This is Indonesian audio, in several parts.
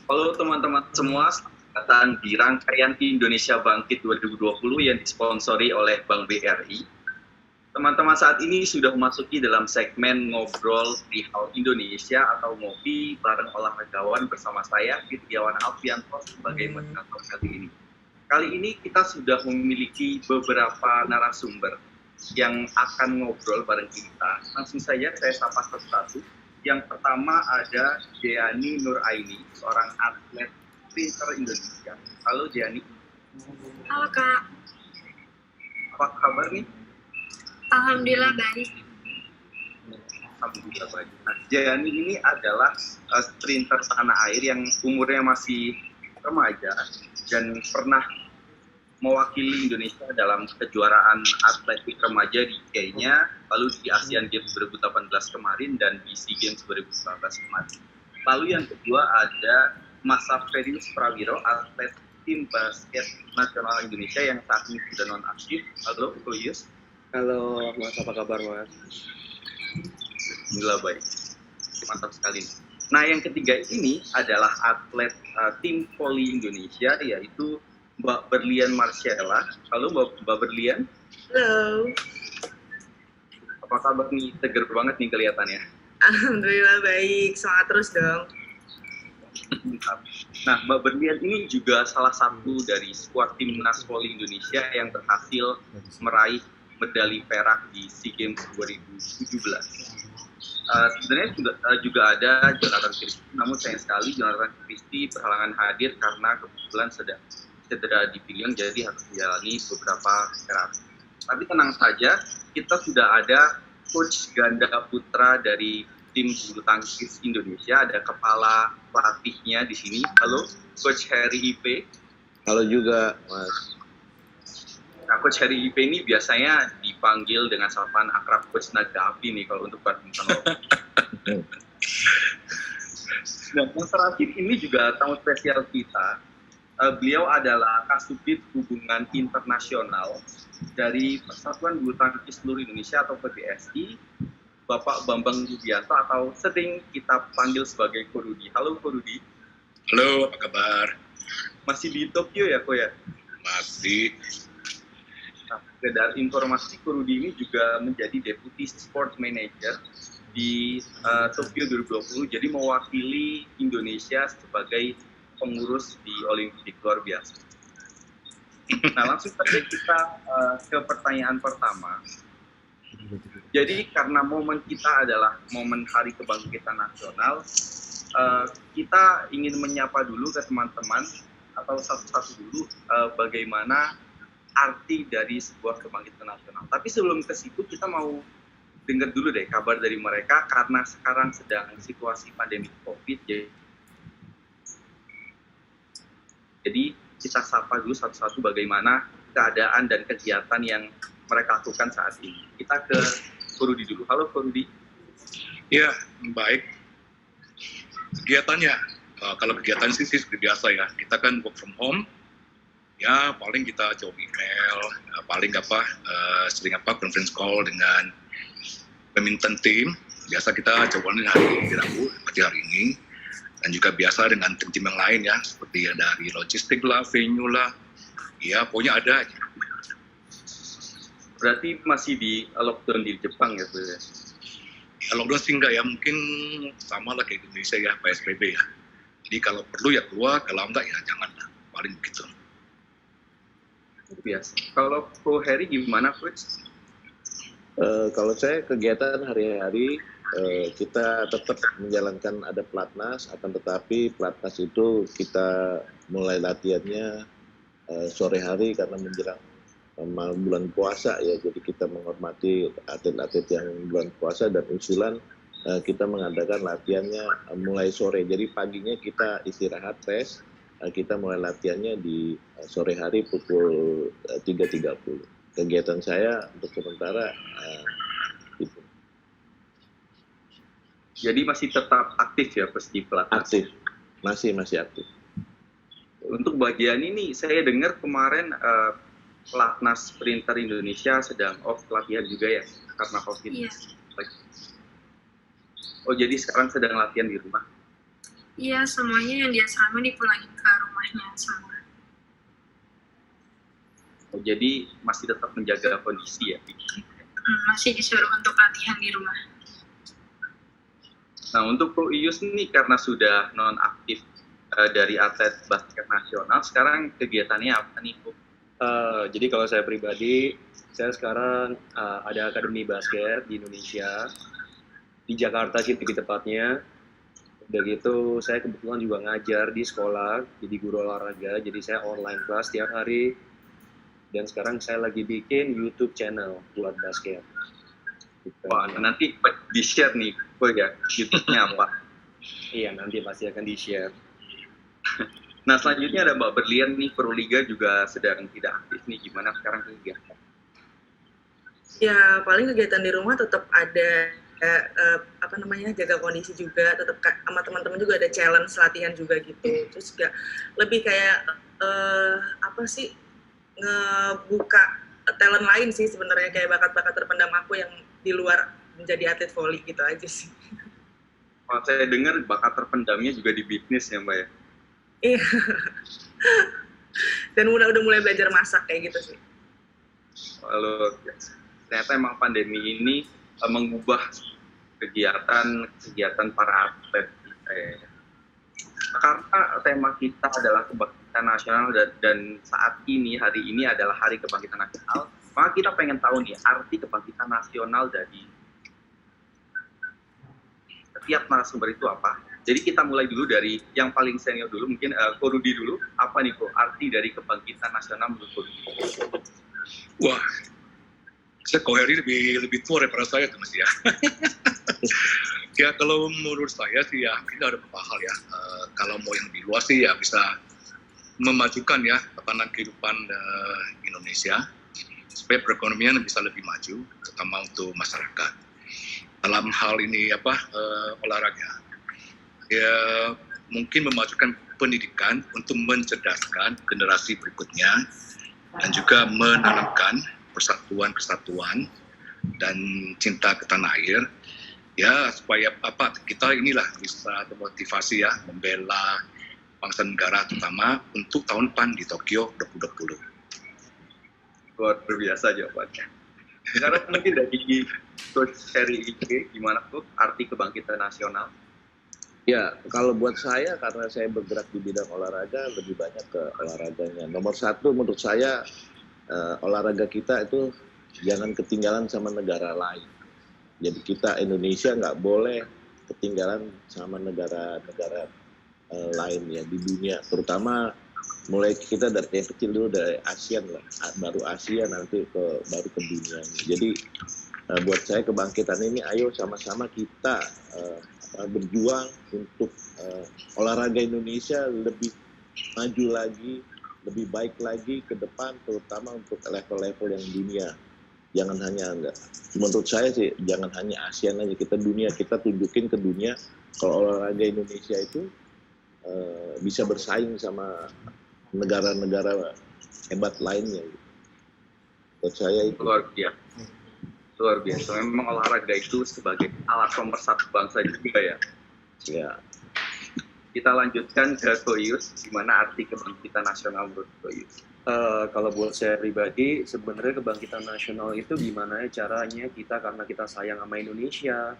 Halo teman-teman semua, selamat datang di rangkaian Indonesia Bangkit 2020 yang disponsori oleh Bank BRI. Teman-teman saat ini sudah memasuki dalam segmen ngobrol perihal Indonesia atau ngopi bareng olahragawan bersama saya, Firdiawan Alfianto sebagai moderator kali ini. Kali ini kita sudah memiliki beberapa narasumber yang akan ngobrol bareng kita. Langsung saja saya sapa satu-satu. Yang pertama ada Deani Nuraini, seorang atlet sprinter Indonesia. Halo Deani. Halo Kak. Apa kabar nih? Alhamdulillah baik. Alhamdulillah baik. Nah, Deani ini adalah sprinter tanah air yang umurnya masih remaja dan pernah mewakili Indonesia dalam kejuaraan atletik remaja di Kenya, lalu di Asian Games 2018 kemarin dan di SEA Games 2019 kemarin. Lalu yang kedua ada Mas Saferius Prawiro, atlet tim basket nasional Indonesia yang saat ini sudah nonaktif. Halo, Yus. Halo, Mas. Apa kabar, Mas? Alhamdulillah baik. Mantap sekali. Nah, yang ketiga ini adalah atlet tim voli Indonesia, yaitu Mbak Berlian Marcella. Halo Mbak Berlian. Halo. Apa kabar nih? Seger banget nih kelihatannya. Alhamdulillah baik. Semangat terus dong. Nah, Mbak Berlian ini juga salah satu dari skuad timnas voli Indonesia yang berhasil meraih medali perak di SEA Games 2017. Sebenarnya juga ada Jonathan Christie, namun sayang sekali Jonathan Christie berhalangan hadir karena kebetulan cedera di pinggang, jadi harus menjalani beberapa terapi. Tapi tenang saja, kita sudah ada coach ganda putra dari tim bulu tangkis Indonesia, ada kepala pelatihnya di sini. Halo, Coach Heri Ipe. Halo juga, Mas. Nah, Coach Heri Ipe ini biasanya dipanggil dengan sapaan akrab Coach Naga Api nih kalau untuk badminton. Dan yang terakhir ini juga tamu spesial kita. Beliau adalah Kasubdit Hubungan Internasional dari Persatuan Bulu Tangkis Seluruh Indonesia atau PBSI, Bapak Bambang Rudianto atau sering kita panggil sebagai Ko Rudi. Halo Ko Rudi. Halo, apa kabar? Masih di Tokyo ya Ko ya? Masih. Nah, dari informasi Ko Rudi ini juga menjadi Deputy Sport Manager di Tokyo 2020, jadi mewakili Indonesia sebagai pengurus di Olimpik luar biasa. Nah, langsung saja kita ke pertanyaan pertama. Jadi karena momen kita adalah momen Hari Kebangkitan Nasional, kita ingin menyapa dulu ke teman-teman atau satu-satu dulu bagaimana arti dari sebuah kebangkitan nasional. Tapi sebelum ke situ kita mau dengar dulu deh kabar dari mereka karena sekarang sedang situasi pandemi COVID. Jadi kita sapa dulu satu-satu bagaimana keadaan dan kegiatan yang mereka lakukan saat ini. Kita ke Rudi dulu. Halo Rudi. Ya, baik. Kegiatannya, kalau kegiatan sih seperti biasa ya. Kita kan work from home. Ya, paling kita jawab email, paling sering conference call dengan badminton team. Biasa kita jawabnya hari Rabu, seperti hari ini. Dan juga biasa dengan tim-tim yang lain ya, seperti dari logistik lah, venue lah, ya pokoknya ada aja. Berarti masih di lockdown di Jepang ya? Ya lockdown sih enggak ya, mungkin sama lah kayak Indonesia ya, PSBB ya. Jadi kalau perlu ya keluar, kalau enggak ya jangan lah, paling begitu. Biasa. Kalau Ko Heri gimana Coach? Kalau saya kegiatan hari-hari, kita tetap menjalankan ada pelatnas, akan tetapi pelatnas itu kita mulai latihannya sore hari karena menjelang bulan puasa ya, jadi kita menghormati atlet-atlet yang bulan puasa dan usulan kita mengadakan latihannya mulai sore, jadi paginya kita istirahat rest, kita mulai latihannya di sore hari pukul 3.30. Kegiatan saya untuk sementara itu. Jadi masih tetap aktif ya pasti pelatnas? Aktif, masih aktif. Untuk bagian ini saya dengar kemarin pelatnas sprinter Indonesia sedang off latihan juga ya karena COVID. Iya. Oh jadi sekarang sedang latihan di rumah? Iya, semuanya yang di asrama dipulangin ke rumahnya semua. Oh, jadi masih tetap menjaga kondisi ya? Masih disuruh untuk latihan di rumah. Nah, untuk Ko Iyus nih karena sudah nonaktif dari atlet basket nasional, sekarang kegiatannya apa nih, Ko? Jadi kalau saya pribadi, saya sekarang ada akademi basket di Indonesia, di Jakarta sih lebih tepatnya. Udah gitu, saya kebetulan juga ngajar di sekolah, jadi guru olahraga, jadi saya online kelas tiap hari. Dan sekarang saya lagi bikin YouTube channel buat basket. Wah, nanti di-share nih, Ko ya, YouTube-nya apa? Iya, nanti pasti akan di-share. Nah, selanjutnya ada Mbak Berlian nih, Proliga juga sedang tidak aktif nih, gimana sekarang kegiatan? Ya, paling kegiatan di rumah tetap ada jaga kondisi juga, tetap sama teman-teman juga ada challenge latihan juga gitu. Terus juga lebih kayak ngebuka talent lain sih sebenarnya, kayak bakat-bakat terpendam aku yang di luar menjadi atlet voli gitu aja sih. Kalau saya dengar bakat terpendamnya juga di bisnis ya Mbak ya? Iya. Dan udah mulai belajar masak kayak gitu sih. Lalu ternyata emang pandemi ini mengubah kegiatan para atlet kita ya. Karena tema kita adalah kebangkitan nasional dan saat ini, hari ini adalah Hari Kebangkitan Nasional, maka kita pengen tahu nih arti kebangkitan nasional dari setiap narasumber itu apa. Jadi kita mulai dulu dari yang paling senior dulu, mungkin Ko Rudi dulu. Apa nih Ko arti dari kebangkitan nasional menurut Ko Rudi? Wah, Ko Heri lebih tua daripada saya tuh Mas ya. Ya kalau menurut saya sih ya kita ada beberapa hal ya. Kalau mau yang lebih luas sih ya bisa memajukan ya tatanan kehidupan Indonesia supaya perekonomian bisa lebih maju, terutama untuk masyarakat. Dalam hal ini olahraga, ya mungkin memajukan pendidikan untuk mencerdaskan generasi berikutnya dan juga menanamkan persatuan dan cinta ke tanah air. Ya supaya kita inilah bisa termotivasi ya membela bangsa negara terutama untuk tahun depan di Tokyo 2020. Luar biasa jawabannya. Sekarang mungkin dari Coach Heri ini gimana tuh arti kebangkitan nasional? Ya, kalau buat saya karena saya bergerak di bidang olahraga lebih banyak ke olahraganya. Nomor satu menurut saya olahraga kita itu jangan ketinggalan sama negara lain. Jadi kita Indonesia nggak boleh ketinggalan sama negara-negara lain ya di dunia, terutama mulai kita dari yang kecil dulu, dari ASEAN lah, baru Asia nanti baru ke dunia. Jadi buat saya kebangkitan ini ayo sama-sama kita berjuang untuk olahraga Indonesia lebih maju lagi, lebih baik lagi ke depan, terutama untuk level-level yang dunia. Jangan hanya menurut saya sih jangan hanya ASEAN aja, kita dunia, kita tunjukin ke dunia kalau olahraga Indonesia itu bisa bersaing sama negara-negara hebat lainnya. Menurut saya itu luar biasa. Memang olahraga itu sebagai alat pemersatu bangsa juga ya. Ya. Kita lanjutkan ke Ko Iyus, gimana arti kebangkitan nasional menurut Ko Iyus? Kalau buat saya pribadi, sebenarnya kebangkitan nasional itu gimana ya caranya kita, karena kita sayang sama Indonesia,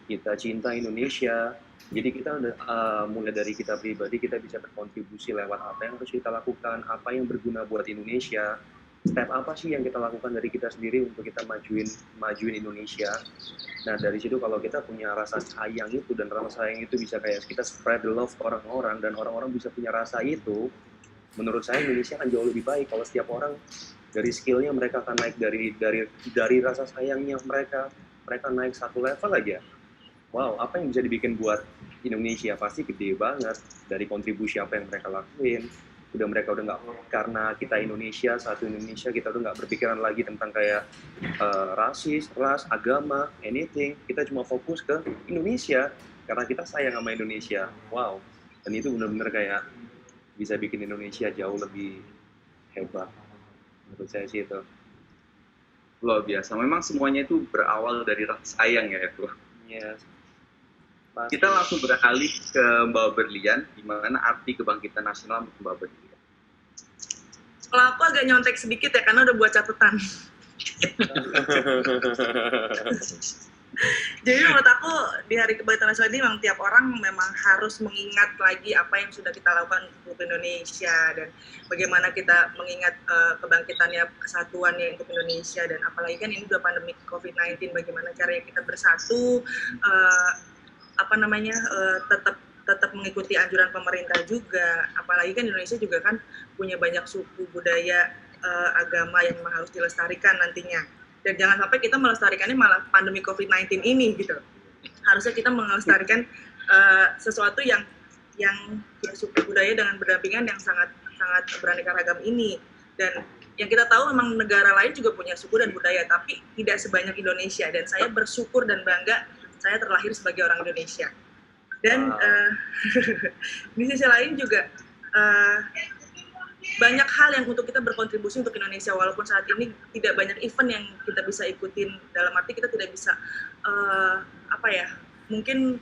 kita cinta Indonesia, jadi kita mulai dari kita pribadi, kita bisa berkontribusi lewat apa yang harus kita lakukan, apa yang berguna buat Indonesia, step apa sih yang kita lakukan dari kita sendiri untuk kita majuin Indonesia. Nah dari situ kalau kita punya rasa sayang itu, dan rasa sayang itu bisa kayak kita spread the love ke orang-orang, dan orang-orang bisa punya rasa itu, menurut saya Indonesia akan jauh lebih baik kalau setiap orang dari skillnya mereka akan naik dari rasa sayangnya mereka naik satu level aja. Wow, apa yang bisa dibikin buat Indonesia pasti gede banget dari kontribusi apa yang mereka lakuin. Mereka udah nggak, karena kita Indonesia, satu Indonesia, kita udah nggak berpikiran lagi tentang kayak rasis, ras, agama, anything. Kita cuma fokus ke Indonesia karena kita sayang sama Indonesia. Wow, dan itu benar-benar kayak bisa bikin Indonesia jauh lebih hebat. Menurut saya sih itu. Luar biasa. Memang semuanya itu berawal dari rasa sayang ya, Bro. Yes. Kita langsung beralih ke Mbak Berlian, di mana arti kebangkitan nasional untuk Mbak Berlian. Kalau aku agak nyontek sedikit ya, karena udah buat catatan. Jadi menurut aku di Hari Kebangkitan Nasional ini memang tiap orang memang harus mengingat lagi apa yang sudah kita lakukan untuk Indonesia dan bagaimana kita mengingat kebangkitannya, kesatuannya untuk Indonesia, dan apalagi kan ini udah pandemi COVID-19, bagaimana caranya kita bersatu, tetap mengikuti anjuran pemerintah juga, apalagi kan Indonesia juga kan punya banyak suku, budaya, agama yang memang harus dilestarikan nantinya. Dan jangan sampai kita melestarikannya malah pandemi COVID-19 ini gitu. Harusnya kita melestarikan sesuatu yang suku budaya dengan berdampingan yang sangat beraneka ragam ini. Dan yang kita tahu memang negara lain juga punya suku dan budaya, tapi tidak sebanyak Indonesia. Dan saya bersyukur dan bangga saya terlahir sebagai orang Indonesia. Dan di sisi lain juga banyak hal yang untuk kita berkontribusi untuk Indonesia, walaupun saat ini tidak banyak event yang kita bisa ikutin, dalam arti kita tidak bisa mungkin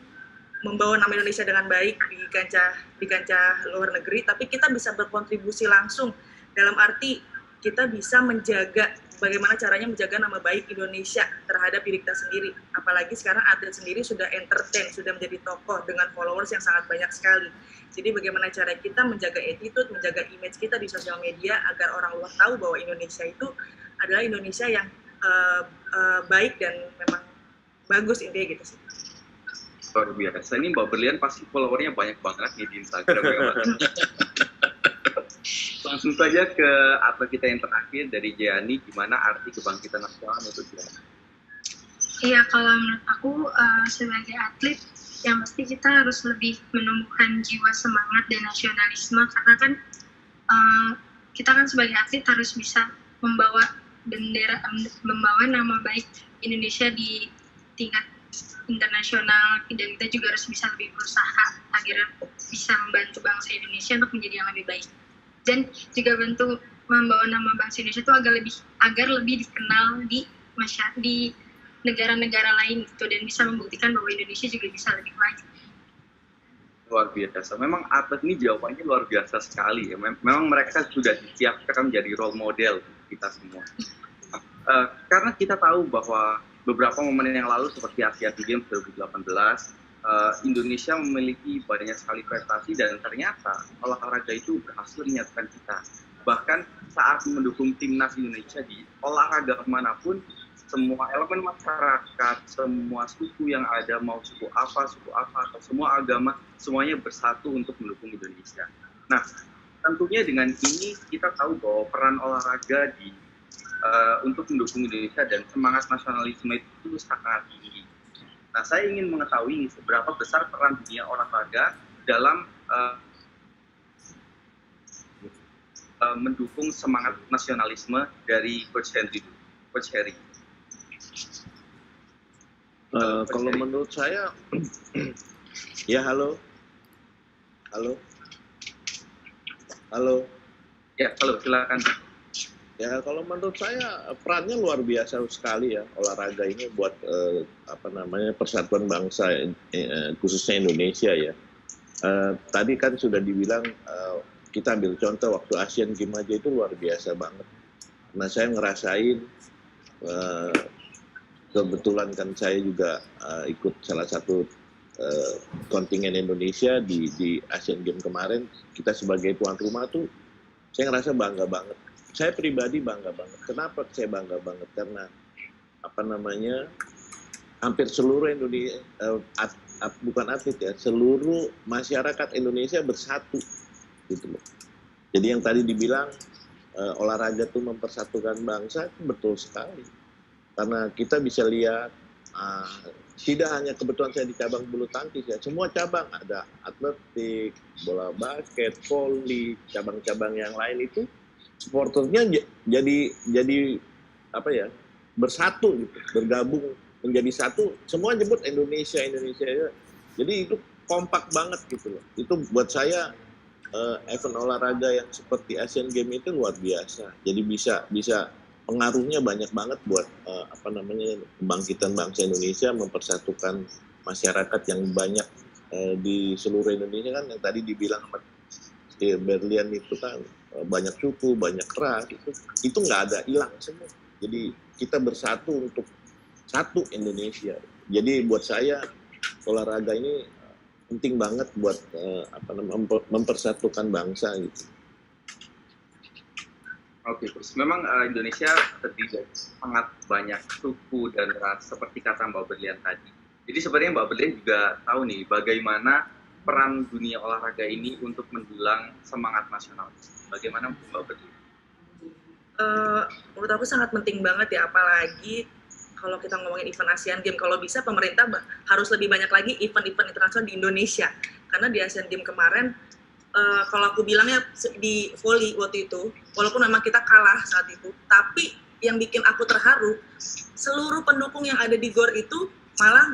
membawa nama Indonesia dengan baik di kancah luar negeri, tapi kita bisa berkontribusi langsung dalam arti kita bisa menjaga bagaimana caranya menjaga nama baik Indonesia terhadap diri kita sendiri. Apalagi sekarang atlet sendiri sudah entertain, sudah menjadi tokoh dengan followers yang sangat banyak sekali. Jadi bagaimana cara kita menjaga attitude, menjaga image kita di sosial media agar orang luar tahu bahwa Indonesia itu adalah Indonesia yang baik dan memang bagus, intinya gitu sih. Luar biasa. Ini Mbak Berlian pasti followernya banyak banget nih di Instagram. Langsung saja ke atlet kita yang terakhir dari Jayani, gimana arti kebangkitan nasional untuk Jayani? Iya, kalau menurut aku sebagai atlet yang pasti kita harus lebih menumbuhkan jiwa semangat dan nasionalisme, karena kan kita kan sebagai atlet harus bisa membawa bendera, membawa nama baik Indonesia di tingkat internasional, dan kita juga harus bisa lebih berusaha agar bisa membantu bangsa Indonesia untuk menjadi yang lebih baik. Dan juga bentuk membawa nama bangsa Indonesia itu agar lebih dikenal di negara-negara lain gitu, dan bisa membuktikan bahwa Indonesia juga bisa lebih maju. Luar biasa. Memang atlet ini jawabannya luar biasa sekali. Memang mereka sudah disiapkan menjadi role model kita semua. Karena kita tahu bahwa beberapa momen yang lalu seperti Asia Games 2018, Indonesia memiliki banyak sekali prestasi dan ternyata olahraga itu berhasil menyatukan kita. Bahkan saat mendukung timnas Indonesia di olahraga manapun, semua elemen masyarakat, semua suku yang ada, mau suku apa, atau semua agama, semuanya bersatu untuk mendukung Indonesia. Nah, tentunya dengan ini kita tahu bahwa peran olahraga untuk mendukung Indonesia dan semangat nasionalisme itu sangat tinggi. Nah, saya ingin mengetahui seberapa besar peran dunia olahraga dalam mendukung semangat nasionalisme dari Coach Heri. Kalau menurut saya, ya halo. Ya, halo, silakan. Ya, kalau menurut saya perannya luar biasa sekali ya olahraga ini buat persatuan bangsa khususnya Indonesia ya. Tadi kan sudah dibilang kita ambil contoh waktu Asian Games aja itu luar biasa banget. Nah, saya ngerasain kebetulan kan saya juga ikut salah satu kontingen Indonesia di Asian Games kemarin. Kita sebagai tuan rumah tuh saya ngerasa bangga banget. Saya pribadi bangga banget. Kenapa saya bangga banget? Karena hampir seluruh Indonesia, bukan atlet ya, seluruh masyarakat Indonesia bersatu gitu loh. Jadi yang tadi dibilang olahraga itu mempersatukan bangsa, itu betul sekali. Karena kita bisa lihat tidak hanya kebetulan saya di cabang bulu tangkis ya, semua cabang ada atletik, bola basket, voli, cabang-cabang yang lain itu supporternya jadi bersatu gitu, bergabung menjadi satu, semua nyebut Indonesia ya. Jadi itu kompak banget gitu loh. Itu buat saya event olahraga yang seperti Asian Games itu luar biasa. Jadi bisa pengaruhnya banyak banget buat kebangkitan bangsa Indonesia, mempersatukan masyarakat yang banyak di seluruh Indonesia kan, yang tadi dibilang sama Berlian itu kan banyak suku, banyak ras, itu nggak ada, hilang semua. Jadi kita bersatu untuk satu Indonesia. Jadi buat saya olahraga ini penting banget buat mempersatukan bangsa gitu. Oke, terus memang Indonesia terdiri dari sangat banyak suku dan ras seperti kata Mbak Berlian tadi. Jadi sebenarnya Mbak Berlian juga tahu nih bagaimana peran dunia olahraga ini untuk mendulang semangat nasionalis. Bagaimana Mbak Berlian? Menurut aku sangat penting banget ya, apalagi kalau kita ngomongin event Asian Games, kalau bisa pemerintah harus lebih banyak lagi event-event internasional di Indonesia. Karena di Asian Games kemarin, kalau aku bilangnya di volley waktu itu, walaupun memang kita kalah saat itu, tapi yang bikin aku terharu, seluruh pendukung yang ada di GOR itu malah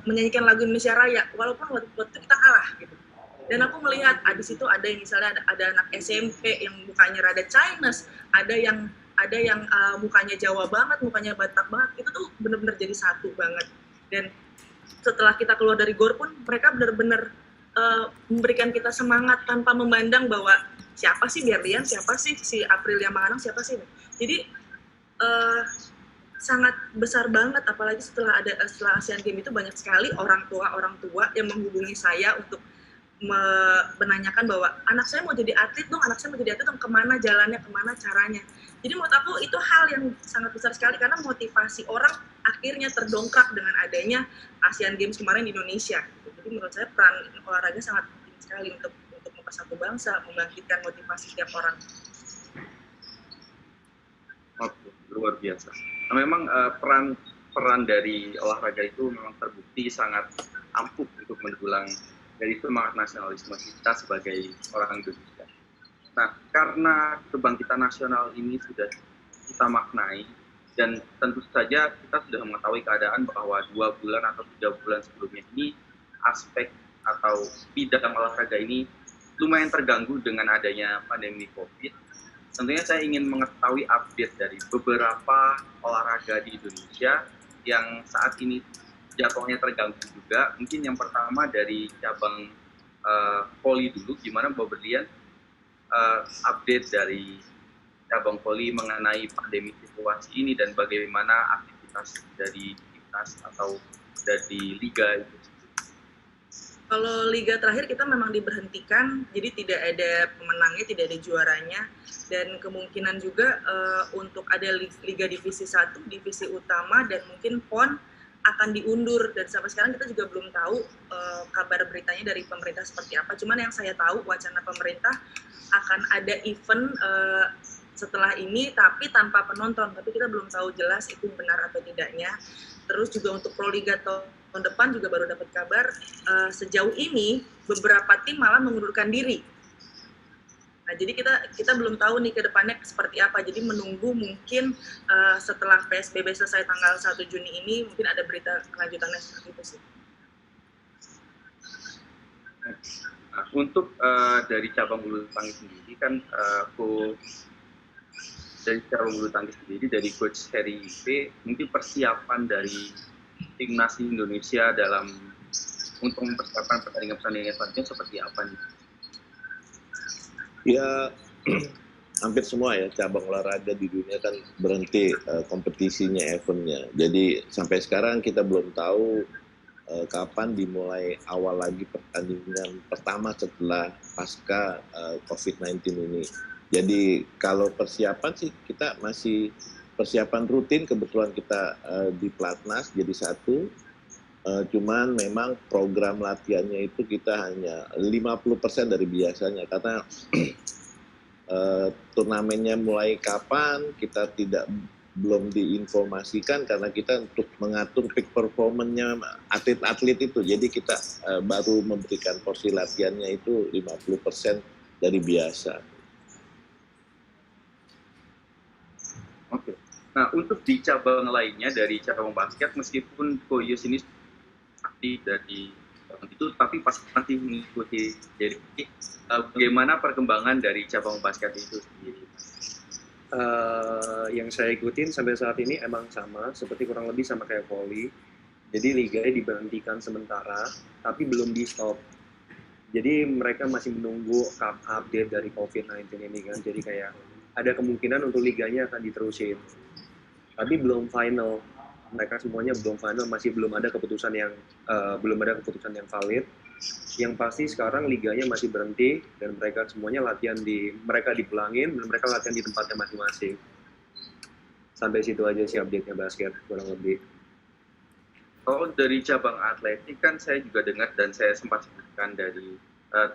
menyanyikan lagu Indonesia Raya, walaupun waktu itu kita kalah gitu. Dan aku melihat di situ ada yang misalnya ada anak SMP yang mukanya rada Chinese, ada yang mukanya Jawa banget, mukanya Batak banget, itu tuh benar-benar jadi satu banget. Dan setelah kita keluar dari GOR pun mereka benar-benar memberikan kita semangat tanpa memandang bahwa siapa sih Berlian, siapa sih si Aprilia Manganang, siapa sih. Jadi sangat besar banget, apalagi setelah Asian Games itu banyak sekali orang tua yang menghubungi saya untuk menanyakan bahwa anak saya mau jadi atlet dong, kemana jalannya, kemana caranya. Jadi menurut aku itu hal yang sangat besar sekali, karena motivasi orang akhirnya terdongkrak dengan adanya Asian Games kemarin di Indonesia. Jadi menurut saya peran olahraga sangat penting sekali untuk mempersatu bangsa, membangkitkan motivasi setiap orang. Oke, luar biasa. Nah, memang peran dari olahraga itu memang terbukti sangat ampuh untuk mendulang dari semangat nasionalisme kita sebagai orang Indonesia. Nah, karena kebangkitan nasional ini sudah kita maknai, dan tentu saja kita sudah mengetahui keadaan bahwa 2 bulan atau 3 bulan sebelumnya ini aspek atau bidang olahraga ini lumayan terganggu dengan adanya pandemi COVID. Tentunya saya ingin mengetahui update dari beberapa olahraga di Indonesia yang saat ini jadwalnya terganggu juga. Mungkin yang pertama dari cabang voli dulu, gimana Mbak Berlian update dari cabang voli mengenai pandemi situasi ini dan bagaimana aktivitas dari timnas atau dari liga itu? Kalau liga terakhir kita memang diberhentikan, jadi tidak ada pemenangnya, tidak ada juaranya, dan kemungkinan juga untuk ada liga divisi 1, divisi utama, dan mungkin PON akan diundur, dan sampai sekarang kita juga belum tahu kabar beritanya dari pemerintah seperti apa. Cuman yang saya tahu wacana pemerintah akan ada event setelah ini tapi tanpa penonton, tapi kita belum tahu jelas itu benar atau tidaknya. Terus juga untuk Proliga tahun depan juga baru dapat kabar sejauh ini beberapa tim malah mengundurkan diri. Nah, jadi kita belum tahu nih ke depannya seperti apa. Jadi menunggu mungkin setelah PSBB selesai tanggal 1 Juni ini mungkin ada berita kelanjutannya seperti itu sih. Nah, untuk dari cabang bulu tangkis sendiri kan dari Coach Heri IP, mungkin persiapan dari timnas Indonesia untuk mempersiapkan pertandingan selanjutnya seperti apa nih? Ya, hampir semua ya cabang olahraga di dunia kan berhenti kompetisinya, eventnya. Jadi sampai sekarang kita belum tahu kapan dimulai awal lagi pertandingan pertama setelah pasca COVID-19 ini. Jadi kalau persiapan sih kita masih persiapan rutin, kebetulan kita di Platnas jadi satu. Cuman memang program latihannya itu kita hanya 50% dari biasanya, karena turnamennya mulai kapan kita belum diinformasikan, karena kita untuk mengatur peak performance-nya atlet-atlet itu, jadi kita baru memberikan porsi latihannya itu 50% dari biasa. Oke. Nah, untuk di cabang lainnya dari cabang basket, meskipun Koyus ini aktif dari itu, tapi pasti masih mengikuti. Jadi, bagaimana perkembangan dari cabang basket itu sendiri? Yang saya ikutin sampai saat ini emang sama, seperti kurang lebih sama kayak volley. Jadi liganya diberhentikan sementara, tapi belum di stop. Jadi mereka masih menunggu update dari COVID-19 ini kan. Jadi kayak ada kemungkinan untuk liganya akan diterusin. Tapi belum final. Mereka semuanya belum final, masih belum ada keputusan yang valid. Yang pasti sekarang liganya masih berhenti dan mereka semuanya mereka dipulangin dan mereka latihan di tempatnya masing-masing. Sampai situ aja sih update-nya basket kurang lebih. Kalau dari cabang atletik kan saya juga dengar dan saya sempat sebutkan dari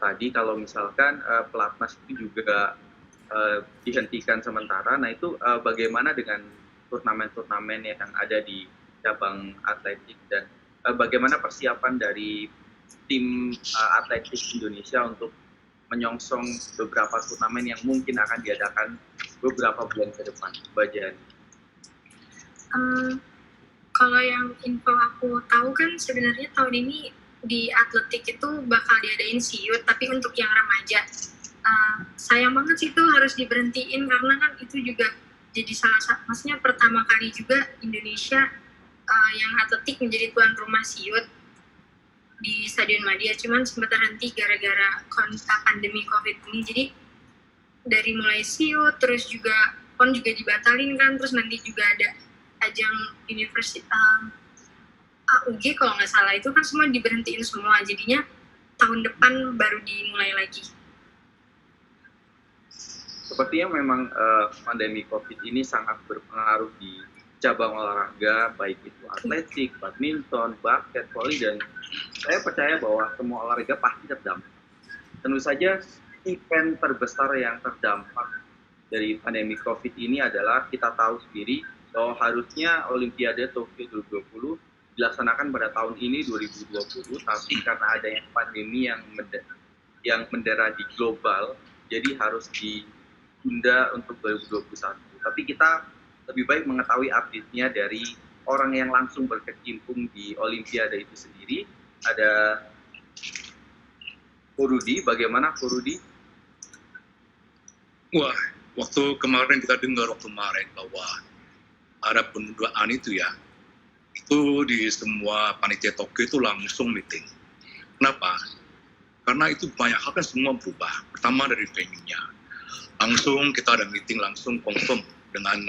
tadi kalau misalkan pelatnas itu juga dihentikan sementara. Nah itu bagaimana dengan turnamen-turnamen yang ada di cabang atletik dan bagaimana persiapan dari tim atletik Indonesia untuk menyongsong beberapa turnamen yang mungkin akan diadakan beberapa bulan ke depan, Mbak Jani? Kalau yang info aku tahu kan sebenarnya tahun ini di atletik itu bakal diadain SIUT, tapi untuk yang remaja. Sayang banget sih itu harus diberhentiin karena kan itu juga jadi salah satu, maksudnya pertama kali juga Indonesia yang atletik menjadi tuan rumah SIUT di Stadion Madia, cuman sempat terhenti gara-gara pandemi COVID ini. Jadi dari mulai SIUT, terus juga PON juga dibatalin kan, terus nanti juga ada ajang universitas AUG kalau nggak salah, itu kan semua diberhentiin semua, jadinya tahun depan baru dimulai lagi. Sepertinya memang pandemi COVID ini sangat berpengaruh di cabang olahraga, baik itu atletik, badminton, basket, voli, dan saya percaya bahwa semua olahraga pasti terdampak. Tentu saja event terbesar yang terdampak dari pandemi COVID ini adalah kita tahu sendiri bahwa harusnya Olimpiade Tokyo 2020 dilaksanakan pada tahun ini 2020, tapi karena adanya pandemi yang mendera di global, jadi harus ditunda untuk 2021. Tapi kita lebih baik mengetahui update-nya dari orang yang langsung berkecimpung di Olimpiade itu sendiri. Ada Korudi, bagaimana Korudi? Wah, waktu kemarin kita dengar bahwa ada penundaan itu ya, itu di semua panitia Tokyo itu langsung meeting. Kenapa? Karena itu banyak hal kan semua berubah. Pertama dari venue-nya, langsung kita ada meeting langsung confirm dengan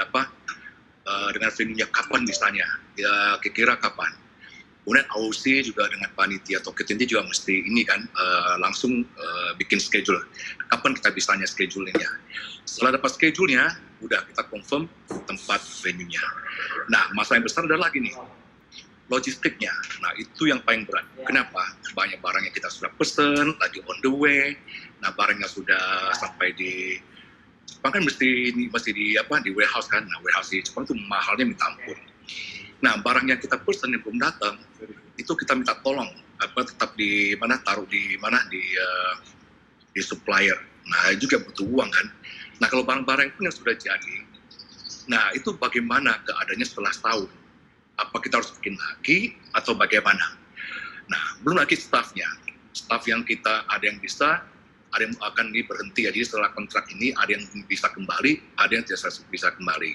dengan venue-nya kapan misalnya, ya kira-kira kapan. Kemudian AOC juga dengan panitia Tokyo ini juga mesti ini kan langsung bikin schedule. Kapan kita bisanya schedule-nya. Setelah dapat schedule-nya, udah kita confirm tempat venue-nya. Nah, masalah yang besar adalah lagi nih, logistiknya. Nah, itu yang paling berat. Kenapa? Banyak barang yang kita sudah pesen, lagi on the way. Nah, barangnya sudah sampai di Jepang kan mesti di warehouse kan. Nah, warehouse di Jepang itu mahalnya minta ampun. Nah, barang yang kita pesen yang belum datang, itu kita minta tolong tetap taruh di supplier. Nah, juga butuh uang kan. Nah, kalau barang-barang pun yang sudah jadi, nah itu bagaimana keadaannya setelah setahun? Apa kita harus bikin lagi atau bagaimana? Nah, belum lagi staffnya. Staff yang kita ada yang bisa, ada yang akan diberhenti. Jadi setelah kontrak ini ada yang bisa kembali, ada yang tidak bisa kembali.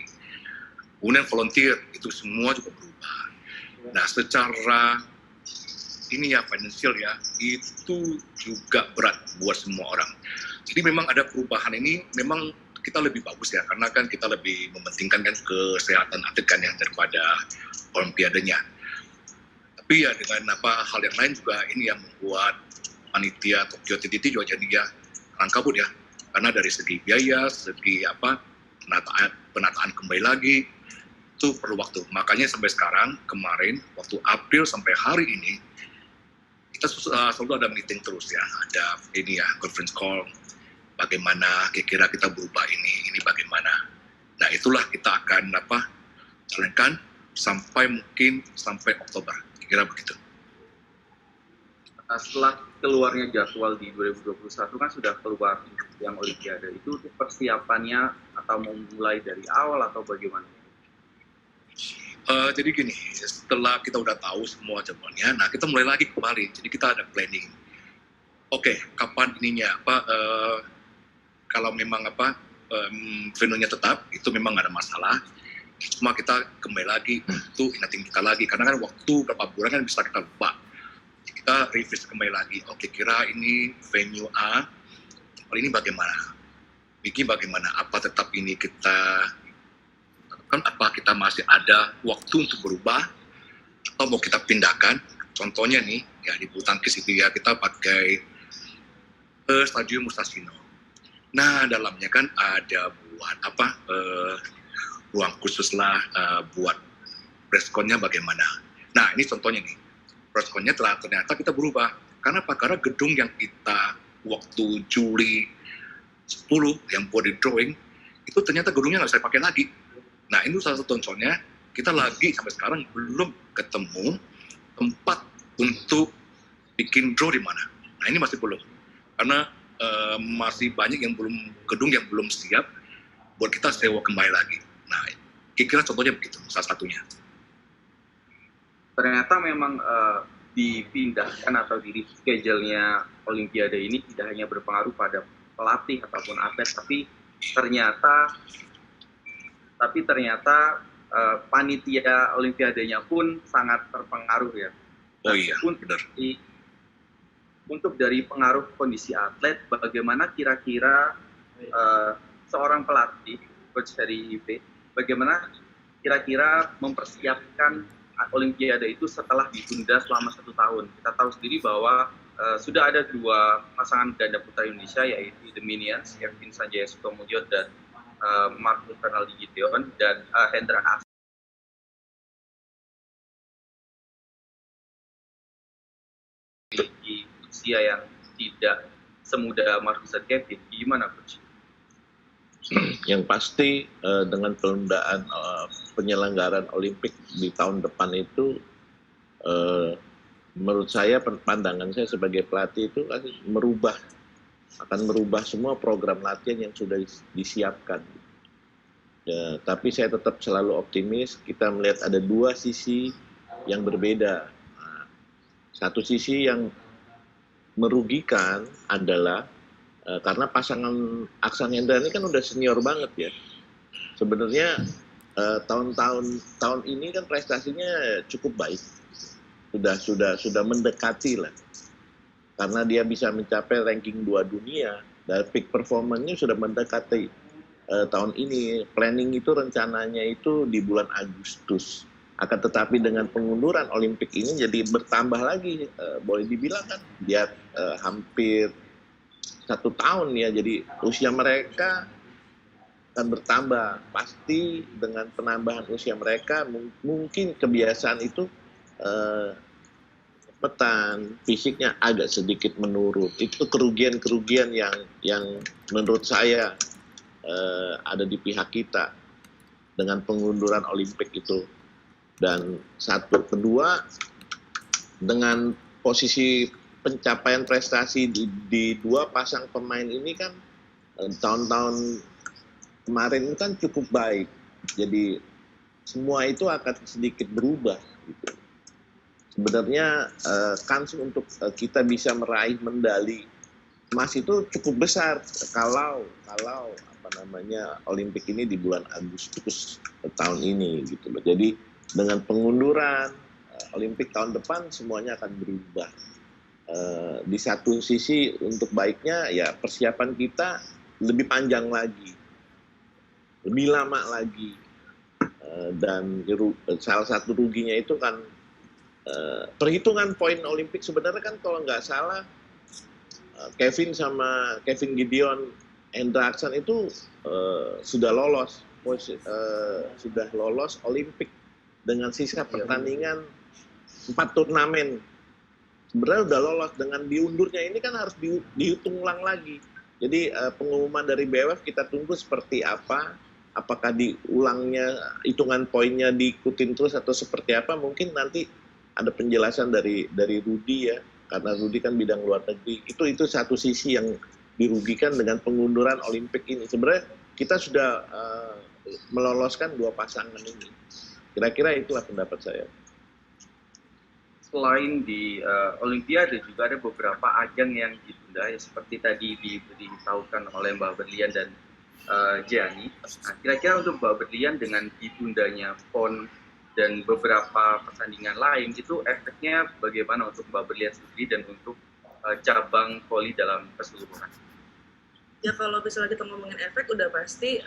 Kemudian volunteer, itu semua juga berubah. Nah, secara ini ya financial ya, itu juga berat buat semua orang. Jadi memang ada perubahan ini, memang kita lebih bagus ya, karena kan kita lebih mementingkan kan kesehatan atlet kan yang daripada Olimpiadenya. Tapi ya dengan hal yang lain juga ini yang membuat panitia Tokyo TTT juga jadi ya rangkabut ya, karena dari segi biaya, segi penataan kembali lagi, itu perlu waktu. Makanya sampai sekarang, kemarin, waktu April sampai hari ini, kita selalu ada meeting terus ya, ada ini ya, conference call, bagaimana kira-kira kita berubah ini bagaimana. Nah, itulah kita akan jalankan sampai Oktober, kira-kira begitu. Setelah keluarnya jadwal di 2021 kan sudah keluar yang Olimpiade, itu persiapannya atau memulai dari awal atau bagaimana? Jadi gini, setelah kita udah tahu semua jadwalnya, nah kita mulai lagi kembali. Jadi kita ada planning. Oke, kapan ininya kalau memang venue-nya tetap, itu memang nggak ada masalah. Cuma kita kembali lagi untuk ingatin kita lagi, karena kan waktu berapa bulan kan bisa kita lupa. Kita review kembali lagi, oke kira ini venue A, ini bagaimana? Bikin bagaimana? Apa tetap ini kita kan, apa kita masih ada waktu untuk berubah atau mau kita pindahkan? Contohnya nih ya di bulu tangkis itu ya kita pakai Stadium Mustasino. Nah dalamnya kan ada buat ruang khusus lah buat preskonnya bagaimana. Nah ini contohnya nih, preskonnya ternyata kita berubah. Karena apa? Karena gedung yang kita waktu Juli 10 yang buat di drawing itu ternyata gedungnya nggak bisa dipakai lagi. Nah ini salah satu contohnya, kita lagi sampai sekarang belum ketemu tempat untuk bikin draw di mana. Nah ini masih belum, karena masih banyak yang belum, gedung yang belum siap buat kita sewa kembali lagi. Nah kira-kira contohnya begitu, salah satunya. Ternyata memang dipindahkan atau di schedule-nya Olimpiade ini tidak hanya berpengaruh pada pelatih ataupun atlet, tapi ternyata panitia Olimpiadenya pun sangat terpengaruh ya. Oh iya, benar. Untuk dari pengaruh kondisi atlet, bagaimana kira-kira seorang pelatih, coach dari IP, bagaimana kira-kira mempersiapkan Olimpiade itu setelah ditunda selama 1 tahun. Kita tahu sendiri bahwa sudah ada 2 pasangan ganda putra Indonesia, yaitu The Minions, Kevin Sanjaya Sukamulyo dan Marcus Fernaldi Gideon, dan Hendra Aksa di usia yang tidak semudah Marcus dan Kevin. Gimana coach? Yang pasti dengan penundaan penyelenggaraan Olimpik di tahun depan itu, menurut saya, pandangan saya sebagai pelatih itu akan merubah semua program latihan yang sudah disiapkan. Ya, tapi saya tetap selalu optimis. Kita melihat ada 2 sisi yang berbeda. Nah, satu sisi yang merugikan adalah karena pasangan Aksan Hendra ini kan udah senior banget ya. Sebenarnya tahun ini kan prestasinya cukup baik. Sudah mendekati lah. Karena dia bisa mencapai ranking 2 dunia, dan peak performance-nya sudah mendekati tahun ini. Planning itu rencananya itu di bulan Agustus. Akan tetapi dengan pengunduran Olimpik ini jadi bertambah lagi, boleh dibilang kan dia hampir 1 tahun ya, jadi usia mereka akan bertambah. Pasti dengan penambahan usia mereka mungkin kebiasaan itu cepetan, fisiknya agak sedikit menurun. Itu kerugian-kerugian yang menurut saya ada di pihak kita dengan pengunduran Olimpik itu. Dan kedua, dengan posisi pencapaian prestasi di 2 pasang pemain ini kan tahun-tahun kemarin kan cukup baik. Jadi semua itu akan sedikit berubah gitu. Sebenarnya kans untuk kita bisa meraih medali emas itu cukup besar kalau Olimpik ini di bulan Agustus tahun ini gitu loh. Jadi dengan pengunduran Olimpik tahun depan semuanya akan berubah. Di satu sisi untuk baiknya ya persiapan kita lebih panjang lagi, lebih lama lagi, dan salah satu ruginya itu kan perhitungan poin Olimpik. Sebenarnya kan kalau nggak salah Kevin Gideon, Hendra Aksan itu sudah lolos Olimpik dengan sisa pertandingan 4 turnamen. Sebenarnya udah lolos, dengan diundurnya ini kan harus dihitung ulang lagi. Jadi pengumuman dari BWF kita tunggu seperti apa, apakah diulangnya, hitungan poinnya diikutin terus atau seperti apa. Mungkin nanti ada penjelasan dari Rudi ya, karena Rudi kan bidang luar negeri. Itu satu sisi yang dirugikan dengan pengunduran Olimpik ini. Sebenarnya kita sudah meloloskan 2 pasangan ini. Kira-kira itulah pendapat saya. Selain di Olimpiade juga ada beberapa ajang yang ditunda ya, seperti tadi diberitahukan oleh Mbak Berlian dan Gianni. Nah, kira-kira untuk Mbak Berlian dengan ditundanya PON dan beberapa pertandingan lain itu efeknya bagaimana untuk Mbak Berlian sendiri dan untuk cabang voli dalam keseluruhan? Ya kalau misalnya kita ngomongin efek udah pasti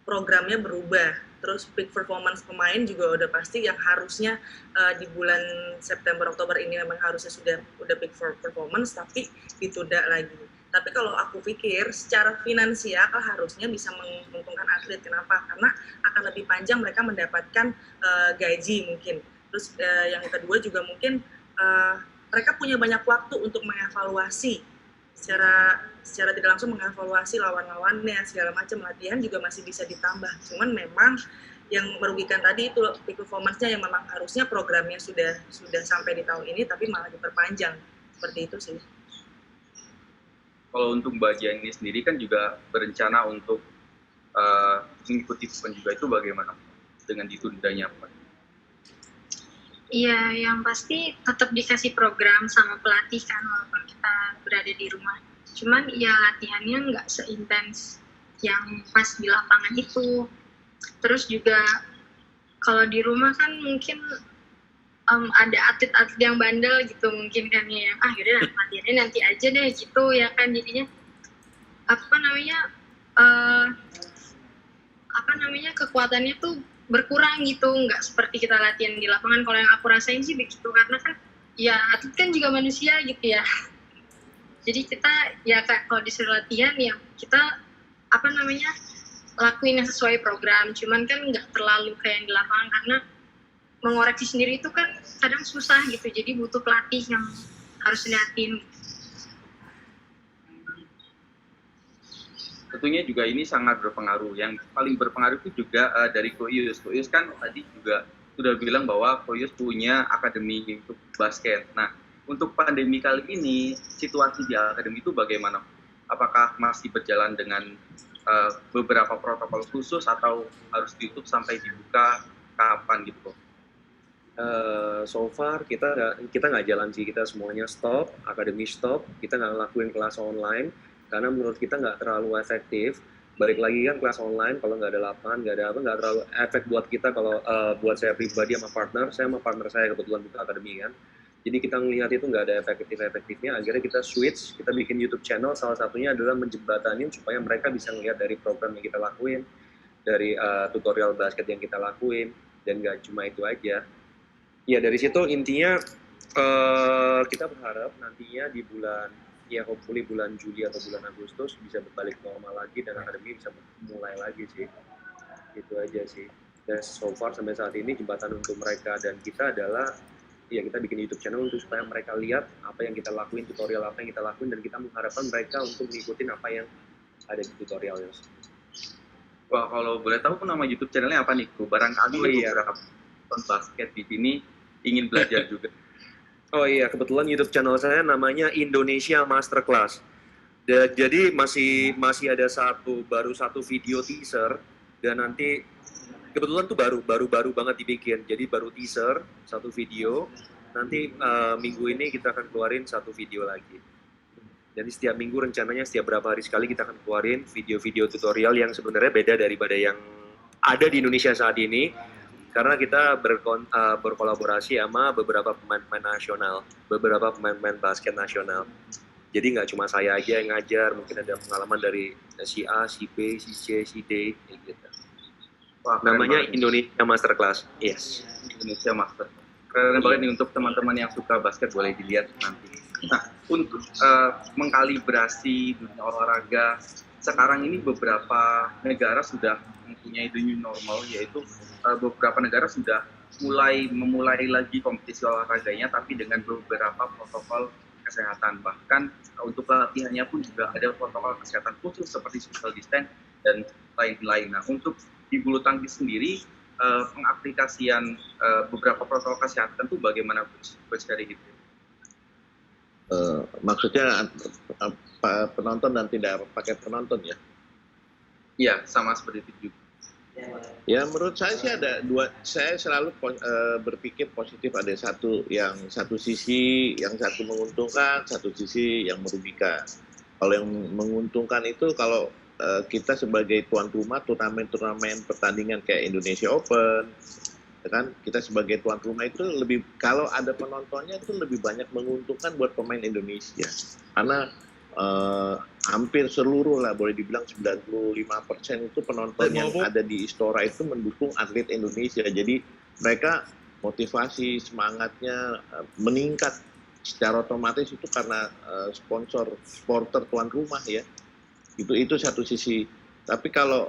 programnya berubah, terus peak performance pemain juga udah pasti yang harusnya di bulan September Oktober ini memang harusnya udah peak performance tapi ditunda lagi. Tapi kalau aku pikir secara finansial harusnya bisa menguntungkan atlet. Kenapa? Karena akan lebih panjang mereka mendapatkan gaji mungkin. Terus yang kedua juga mungkin mereka punya banyak waktu untuk mengevaluasi secara tidak langsung mengevaluasi lawan-lawannya, segala macam. Latihan juga masih bisa ditambah. Cuman memang yang merugikan tadi itu peak performance-nya yang memang harusnya programnya sudah sampai di tahun ini tapi malah diperpanjang. Seperti itu sih. Kalau untuk Mbak Gianni sendiri kan juga berencana untuk mengikuti PON juga, itu bagaimana dengan ditundanya PON? Iya, yang pasti tetap dikasih program sama pelatih kan walaupun kita berada di rumah. Cuman ya latihannya nggak seintens yang pas di lapangan itu. Terus juga kalau di rumah kan mungkin ada atlet-atlet yang bandel gitu mungkin kan ya, yaudah latihannya nanti aja deh gitu ya kan, jadinya kekuatannya tuh berkurang gitu, nggak seperti kita latihan di lapangan. Kalau yang aku rasain sih begitu, karena kan ya atlet kan juga manusia gitu ya, jadi kita ya kalau disuruh latihan ya kita lakuin yang sesuai program, cuman kan nggak terlalu kayak yang di lapangan karena mengoreksi sendiri itu kan kadang susah gitu, jadi butuh pelatih yang harus liatin. Tentunya juga ini sangat berpengaruh. Yang paling berpengaruh itu juga dari Koyus. Koyus kan tadi juga sudah bilang bahwa Koyus punya akademi untuk basket. Nah, untuk pandemi kali ini, situasi di akademi itu bagaimana? Apakah masih berjalan dengan beberapa protokol khusus atau harus ditutup sampai dibuka kapan gitu? So far kita nggak jalan sih, kita semuanya stop, akademi stop, kita nggak ngelakuin kelas online karena menurut kita nggak terlalu efektif. Balik lagi kan kelas online kalau nggak ada lapangan, nggak terlalu efek buat kita. Kalau buat saya pribadi sama partner saya kebetulan buka akademi kan, jadi kita melihat itu nggak ada efektifnya. Akhirnya kita switch, kita bikin YouTube channel, salah satunya adalah menjembatanin supaya mereka bisa melihat dari program yang kita lakuin, dari tutorial basket yang kita lakuin, dan nggak cuma itu aja. Ya dari situ intinya kita berharap nantinya di hopefully bulan Juli atau bulan Agustus bisa berbalik normal lagi dan akademi bisa mulai lagi sih. Itu aja sih. Dan so far sampai saat ini jembatan untuk mereka dan kita adalah ya kita bikin YouTube channel untuk supaya mereka lihat apa yang kita lakuin, tutorial apa yang kita lakuin, dan kita mengharapkan mereka untuk mengikuti apa yang ada di tutorialnya. Wah, kalau boleh tahu nama YouTube channelnya apa nih? Barangkali beberapa basket di sini ingin belajar juga. Oh iya, kebetulan YouTube channel saya namanya Indonesia Masterclass. Jadi masih ada baru satu video teaser, dan nanti kebetulan tuh baru banget dibikin. Jadi baru teaser satu video, nanti minggu ini kita akan keluarin satu video lagi. Jadi setiap minggu rencananya setiap berapa hari sekali kita akan keluarin video-video tutorial yang sebenarnya beda daripada yang ada di Indonesia saat ini. Karena kita berkolaborasi sama beberapa pemain-pemain nasional, beberapa pemain-pemain basket nasional. Jadi nggak cuma saya aja yang ngajar, mungkin ada pengalaman dari si A, si B, si C, si D, gitu. Wah, namanya Indonesia Masterclass. Yes. Indonesia Master. Keren banget nih, untuk teman-teman yang suka basket boleh dilihat nanti. Nah, untuk mengkalibrasi dunia olahraga, sekarang ini beberapa negara sudah mempunyai the new normal, yaitu beberapa negara sudah memulai lagi kompetisi olahraganya, tapi dengan beberapa protokol kesehatan. Bahkan untuk latihannya pun juga ada protokol kesehatan khusus seperti social distance dan lain-lain. Nah, untuk di bulu tangkis sendiri, pengaplikasian beberapa protokol kesehatan itu bagaimana Coach Ferry gitu? Maksudnya penonton dan tidak pakai penonton ya? Iya, sama seperti itu juga. Ya menurut saya sih ada dua. Saya selalu berpikir positif, ada satu sisi yang satu menguntungkan, satu sisi yang merugikan. Kalau yang menguntungkan itu kalau kita sebagai tuan rumah turnamen-turnamen pertandingan kayak Indonesia Open, ya kan, kita sebagai tuan rumah itu lebih, kalau ada penontonnya itu lebih banyak menguntungkan buat pemain Indonesia, karena hampir seluruh lah, boleh dibilang 95% itu penonton yang ada di Istora itu mendukung atlet Indonesia. Jadi mereka motivasi, semangatnya meningkat secara otomatis itu karena supporter tuan rumah ya. Itu satu sisi. Tapi kalau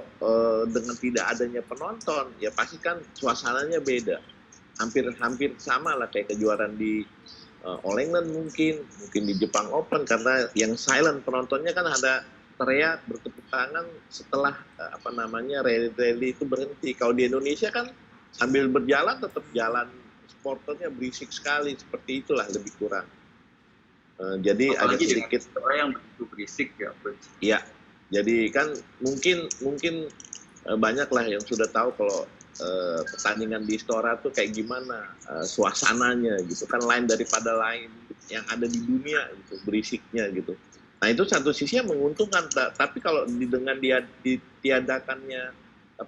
dengan tidak adanya penonton, ya pasti kan suasananya beda. Hampir sama lah kayak kejuaraan di All England mungkin di Jepang Open, karena yang silent penontonnya kan ada teriak, bertepuk tangan setelah rally itu berhenti. Kalau di Indonesia kan sambil berjalan tetap jalan, supporternya berisik sekali, seperti itulah lebih kurang. Jadi apalagi ada sedikit orang yang begitu berisik ya. Iya. Jadi kan mungkin banyak lah yang sudah tahu kalau pertandingan di Istora tuh kayak gimana suasananya gitu kan, lain daripada lain yang ada di dunia gitu, berisiknya gitu. Nah itu satu sisi yang menguntungkan, tapi kalau dengan ditiadakannya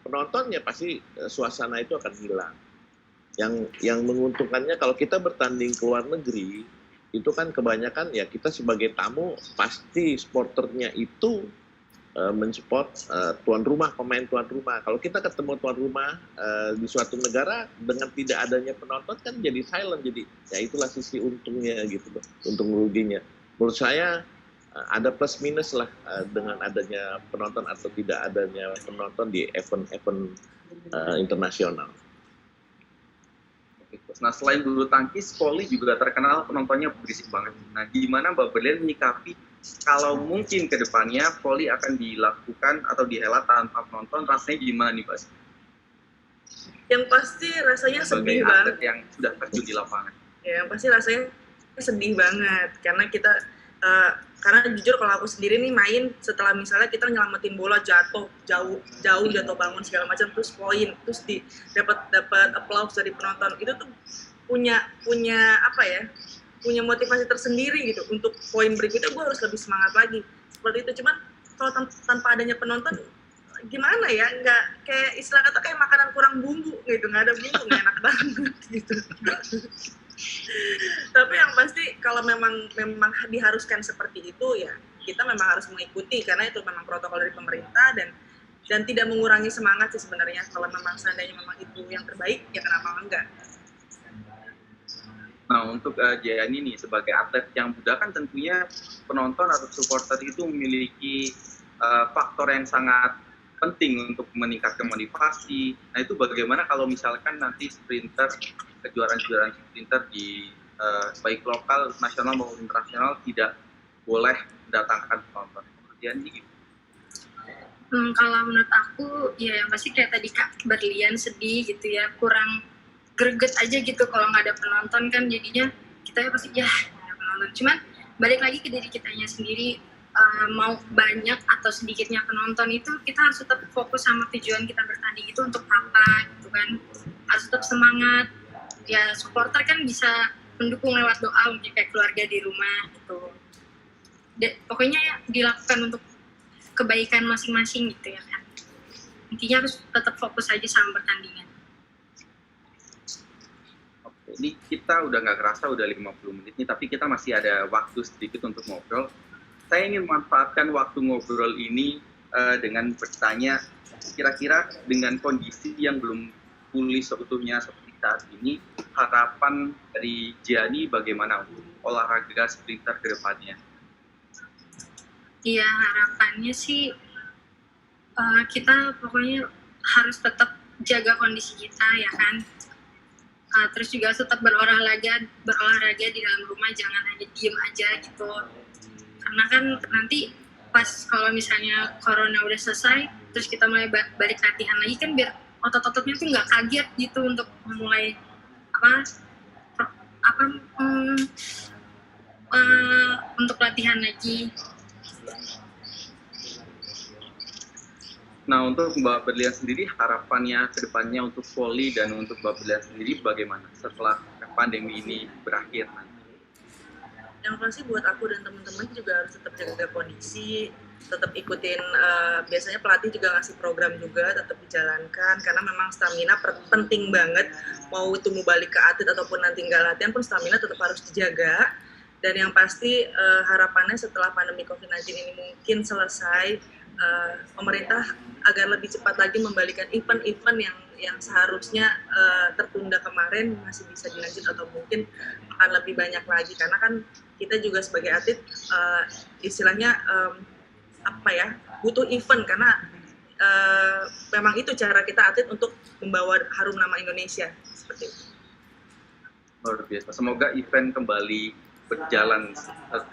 penontonnya pasti suasana itu akan hilang. Yang menguntungkannya kalau kita bertanding ke luar negeri itu kan kebanyakan ya kita sebagai tamu pasti supporternya itu mensupport tuan rumah, pemain tuan rumah. Kalau kita ketemu tuan rumah di suatu negara dengan tidak adanya penonton kan jadi silent, jadi ya itulah sisi untungnya gitu loh, untung ruginya. Menurut saya ada plus minus lah dengan adanya penonton atau tidak adanya penonton di event-event internasional. Nah selain bulu tangkis, voli juga terkenal penontonnya berisik banget. Nah gimana Mbak Berlian menyikapi kalau mungkin ke depannya voli akan dilakukan atau dihelat tanpa penonton, rasanya gimana nih Mbak? Yang pasti rasanya sedih banget. Yang sudah terjun di lapangan. Ya, yang pasti rasanya sedih banget karena kita karena jujur kalau aku sendiri nih main setelah misalnya kita nyelamatin bola jauh jatuh bangun segala macam terus poin terus dapat applause dari penonton, itu tuh punya motivasi tersendiri gitu untuk poin berikutnya gue harus lebih semangat lagi seperti itu. Cuman kalau tanpa adanya penonton gimana ya, nggak kayak istilah kata kayak makanan kurang bumbu gitu, nggak ada bumbu nggak enak banget gitu. Tapi yang pasti kalau memang diharuskan seperti itu ya kita memang harus mengikuti karena itu memang protokol dari pemerintah dan tidak mengurangi semangat sih sebenarnya. Kalau memang seandainya memang itu yang terbaik ya kenapa enggak. Nah untuk Jayani nih sebagai atlet yang muda kan tentunya penonton atau supporter itu memiliki faktor yang sangat penting untuk meningkatkan motivasi. Nah itu bagaimana kalau misalkan nanti kejuaraan sprinter di baik lokal, nasional maupun internasional tidak boleh mendatangkan penonton. Kemudian gitu. Kalau menurut aku ya yang pasti kayak tadi Kak Berlian sedih gitu ya, kurang greget aja gitu kalau nggak ada penonton kan jadinya kita pasti ya nggak ada penonton. Cuman balik lagi ke diri kitanya sendiri, mau banyak atau sedikitnya penonton itu kita harus tetap fokus sama tujuan kita bertanding itu untuk apa gitu kan, harus tetap semangat. Ya supporter kan bisa mendukung lewat doa mungkin kayak keluarga di rumah gitu. Pokoknya ya, dilakukan untuk kebaikan masing-masing gitu ya kan. Intinya harus tetap fokus aja sama pertandingan. Oke, ini kita udah nggak kerasa udah 50 menit nih, tapi kita masih ada waktu sedikit untuk ngobrol. Saya ingin memanfaatkan waktu ngobrol ini dengan bertanya, kira-kira dengan kondisi yang belum pulih seutuhnya seperti saat ini, harapan dari Gianni bagaimana untuk olahraga sprinter ke depannya? Iya, harapannya sih kita pokoknya harus tetap jaga kondisi kita ya kan. Terus juga tetap berolahraga di dalam rumah, jangan hanya diem aja gitu. Karena kan nanti pas kalau misalnya corona udah selesai, terus kita mulai balik latihan lagi kan biar otot-ototnya tuh nggak kaget gitu untuk mulai untuk latihan lagi. Nah untuk Mbak Berlian sendiri harapannya ke depannya untuk voli dan untuk Mbak Berlian sendiri bagaimana setelah pandemi ini berakhir nanti? Yang pasti buat aku dan teman-teman juga harus tetap jaga kondisi, tetap ikutin, biasanya pelatih juga ngasih program juga, tetap dijalankan karena memang stamina penting banget, mau itu mau balik ke atlet ataupun nanti nggak latihan pun stamina tetap harus dijaga. Dan yang pasti harapannya setelah pandemi COVID-19 ini mungkin selesai, pemerintah agar lebih cepat lagi membalikan event-event yang seharusnya tertunda kemarin masih bisa dilanjut atau mungkin akan lebih banyak lagi, karena kan kita juga sebagai atlet istilahnya butuh event karena memang itu cara kita atlet untuk membawa harum nama Indonesia seperti itu. Luar biasa. Semoga event kembali berjalan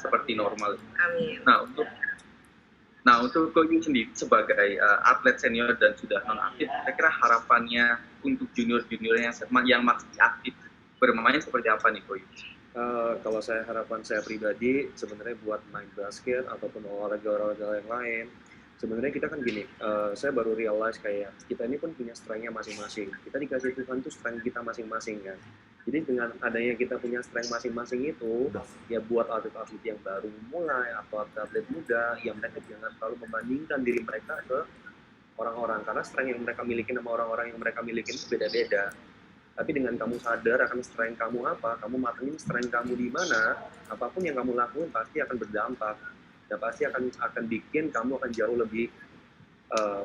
seperti normal. Amin. Nah untuk Ko Yun sendiri sebagai atlet senior dan sudah non aktif, kira-kira harapannya untuk junior-junior yang masih aktif bermain seperti apa nih Ko Yun? Kalau harapan saya pribadi sebenarnya buat main basket ataupun olahraga yang lain, sebenarnya kita kan gini, saya baru realize kayak kita ini pun punya strength-nya masing-masing. Kita dikasih Tuhan tuh strength kita masing-masing kan. Jadi dengan adanya kita punya strength masing-masing itu, ya buat atlet-atlet yang baru mulai atau atlet muda, ya mereka jangan terlalu membandingkan diri mereka ke orang-orang, karena strength yang mereka miliki sama orang-orang yang mereka miliki itu beda-beda. Tapi dengan kamu sadar akan strength kamu apa, kamu matengin strength kamu di mana, apapun yang kamu lakuin pasti akan berdampak. Dan pasti akan bikin kamu akan jauh lebih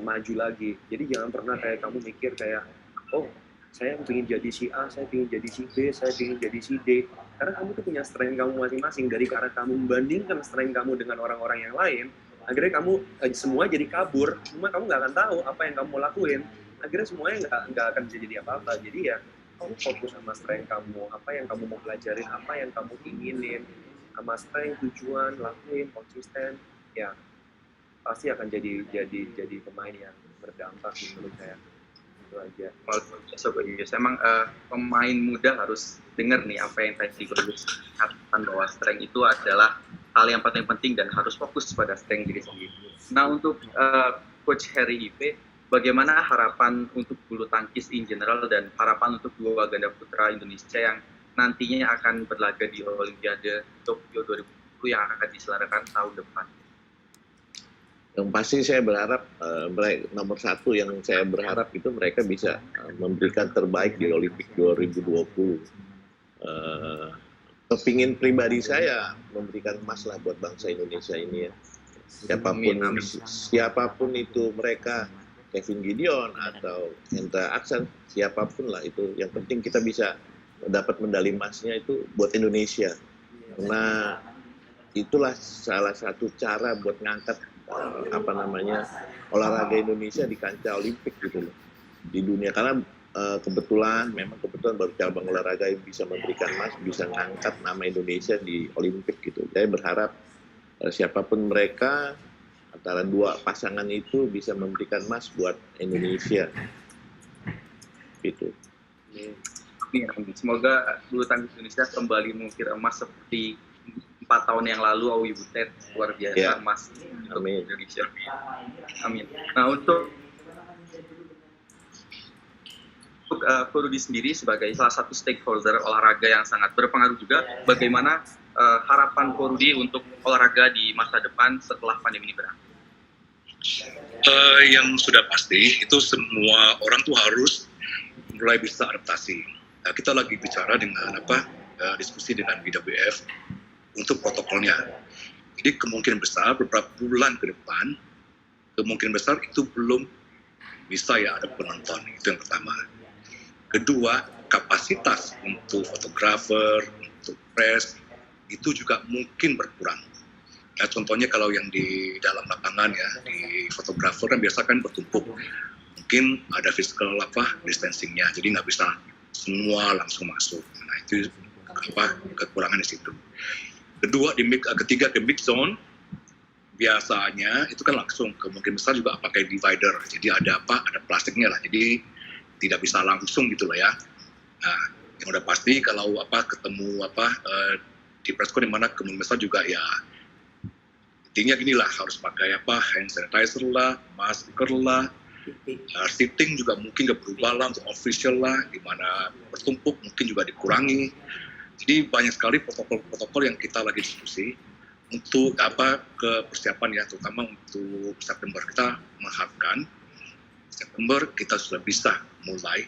maju lagi. Jadi jangan pernah kayak kamu mikir kayak, oh saya ingin jadi si A, saya ingin jadi si B, saya ingin jadi si D. Karena kamu tuh punya strength kamu masing-masing. Dari karena kamu membandingkan strength kamu dengan orang-orang yang lain, akhirnya kamu semua jadi kabur. Cuma kamu nggak akan tahu apa yang kamu lakuin. Akhirnya semuanya nggak akan jadi apa-apa. Jadi ya kamu fokus sama strength kamu, apa yang kamu mau pelajarin, apa yang kamu inginin, sama strength, tujuan, lakuin, konsisten, ya pasti akan jadi pemain yang berdampak menurut saya. Itu aja. Emang pemain muda harus dengar nih apa yang tadi gue katakan bahwa strength itu adalah hal yang paling penting dan harus fokus pada strength diri sendiri. Nah untuk Coach Harry Ipe, bagaimana harapan untuk bulu tangkis in general dan harapan untuk dua ganda putra Indonesia yang nantinya akan berlaga di Olimpiade Tokyo 2020 yang akan diselenggarakan tahun depan? Yang pasti saya berharap nomor satu yang saya berharap itu mereka bisa memberikan terbaik di Olimpik 2020. Kepingin pribadi saya memberikan emas lah buat bangsa Indonesia ini ya. Siapapun itu mereka, Kevin Gideon atau Hendra Aksan, siapapun lah itu. Yang penting kita bisa dapat medali emasnya itu buat Indonesia. Karena itulah salah satu cara buat ngangkat olahraga Indonesia di kancah Olimpik gitu loh di dunia, karena kebetulan baru cabang olahraga yang bisa memberikan emas, bisa ngangkat nama Indonesia di Olimpik gitu. Saya berharap siapapun mereka antara dua pasangan itu bisa memberikan emas buat Indonesia gitu. Semoga bulu tangkis Indonesia kembali mengukir emas seperti 4 tahun yang lalu Owi Butet, luar biasa emas untuk Indonesia. Amin. Nah untuk Ko Rudi sendiri sebagai salah satu stakeholder olahraga yang sangat berpengaruh juga, bagaimana harapan Ko Rudi untuk olahraga di masa depan setelah pandemi ini berakhir? Yang sudah pasti itu semua orang tuh harus mulai bisa adaptasi. Nah, kita lagi bicara dengan diskusi dengan BWF untuk protokolnya. Jadi kemungkinan besar beberapa bulan ke depan, kemungkinan besar itu belum bisa ya ada penonton. Itu yang pertama. Kedua, kapasitas untuk fotografer, untuk press, itu juga mungkin berkurang. Ya, contohnya kalau yang di dalam lapangan ya, di fotografer kan biasa kan bertumpuk. Mungkin ada physical distancing-nya, jadi nggak bisa semua langsung masuk. Nah itu kekurangan di situ. Ketiga di mix zone biasanya itu kan langsung, kemungkinan besar juga pakai divider, jadi ada plastiknya lah, jadi tidak bisa langsung gitu loh ya. Nah yang udah pasti kalau ketemu di presscon di mana kemungkinan besar juga ya intinya gini lah, harus pakai hand sanitizer lah, masker lah, seating juga mungkin gak berubah lah untuk official lah, di mana bertumpuk mungkin juga dikurangi. Jadi banyak sekali protokol-protokol yang kita lagi diskusi. untuk ke persiapan ya, terutama untuk September kita mengharapkan September kita sudah bisa mulai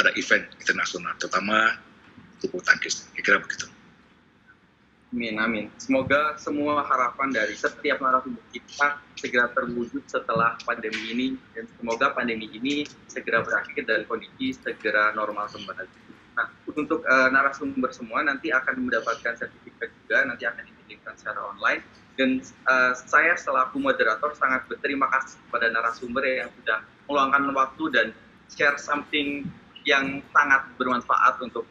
ada event internasional, terutama untuk bulu tangkis. Kira-kira begitu. Amin. Semoga semua harapan dari setiap narasumber kita segera terwujud setelah pandemi ini, dan semoga pandemi ini segera berakhir dan kondisi segera normal kembali. Nah, untuk narasumber semua nanti akan mendapatkan sertifikat juga, nanti akan dikirimkan secara online. Dan saya selaku moderator sangat berterima kasih kepada narasumber yang sudah meluangkan waktu dan share something yang sangat bermanfaat untuk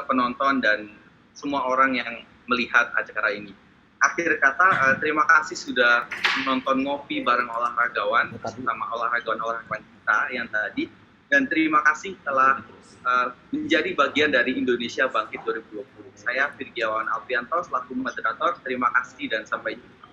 penonton dan semua orang yang melihat acara ini. Akhir kata, terima kasih sudah menonton Ngopi bareng olahragawan, sama olahragawan kita yang tadi. Dan terima kasih telah menjadi bagian dari Indonesia Bangkit 2020. Saya Virgiawan Alfianto selaku moderator. Terima kasih dan sampai jumpa.